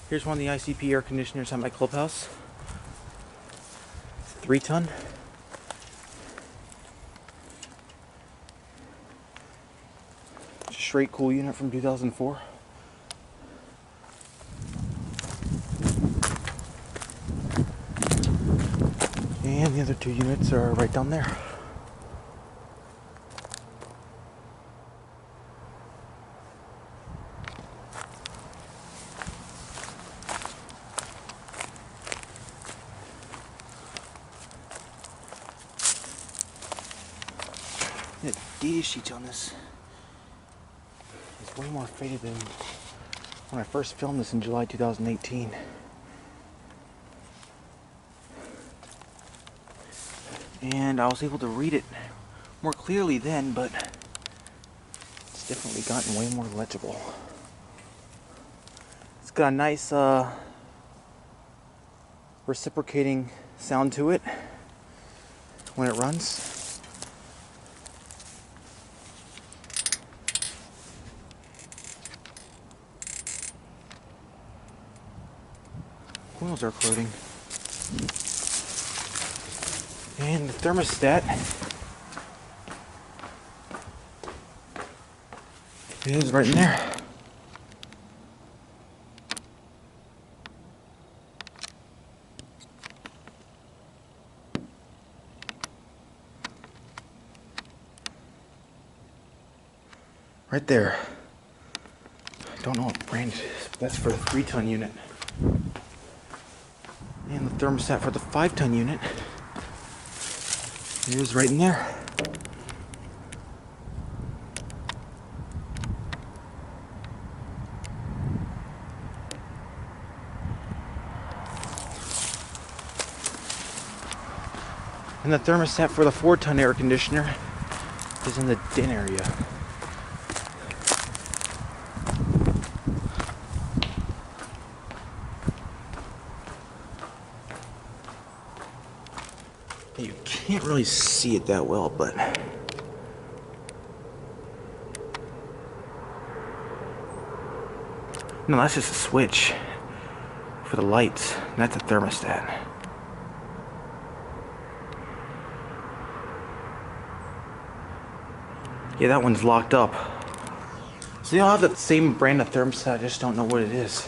Here's one of the ICP air conditioners at my clubhouse. It's a 3-ton. It's a straight cool unit from 2004. And the other two units are right down there. The data sheets on this is way more faded than when I first filmed this in July 2018. And I was able to read it more clearly then, but it's definitely gotten way more legible. It's got a nice reciprocating sound to it when it runs. Wheels are corroding. And the thermostat is right in there. Right there. I don't know what brand it is, but that's for the 3-ton unit. And the thermostat for the 5-ton unit is right in there. And the thermostat for the 4-ton air conditioner is in the den area. You can't really see it that well, but no, that's just a switch for the lights. That's a thermostat. Yeah, that one's locked up. So they all have the same brand of thermostat, I just don't know what it is.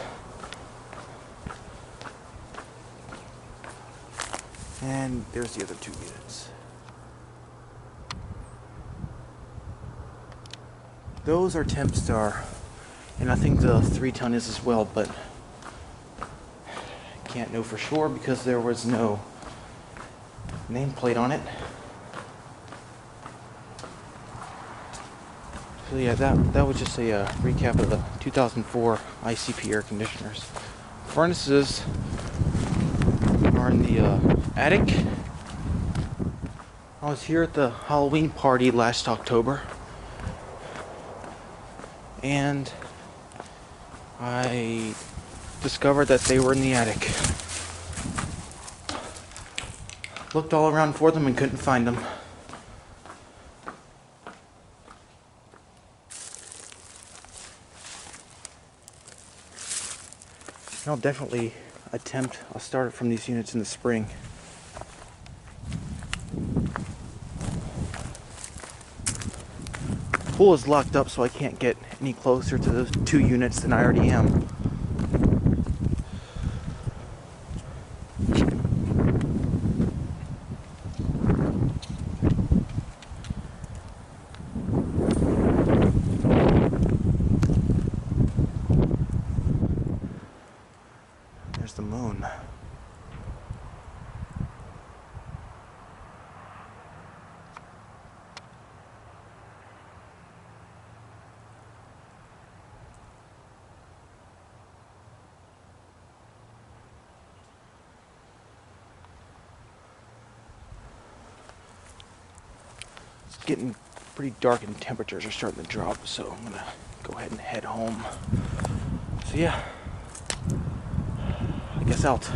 And there's the other two units. Those are Tempstar, and I think the 3-ton is as well, but I can't know for sure because there was no nameplate on it. So yeah, that was just a recap of the 2004 ICP air conditioners. Furnaces are in the attic. I was here at the Halloween party last October, and I discovered that they were in the attic. Looked all around for them and couldn't find them. I'll definitely I'll start it from these units in the spring. The pool is locked up, so I can't get any closer to those two units than I already am. There's the moon. It's getting pretty dark and temperatures are starting to drop, so I'm gonna go ahead and head home. So yeah, I guess out.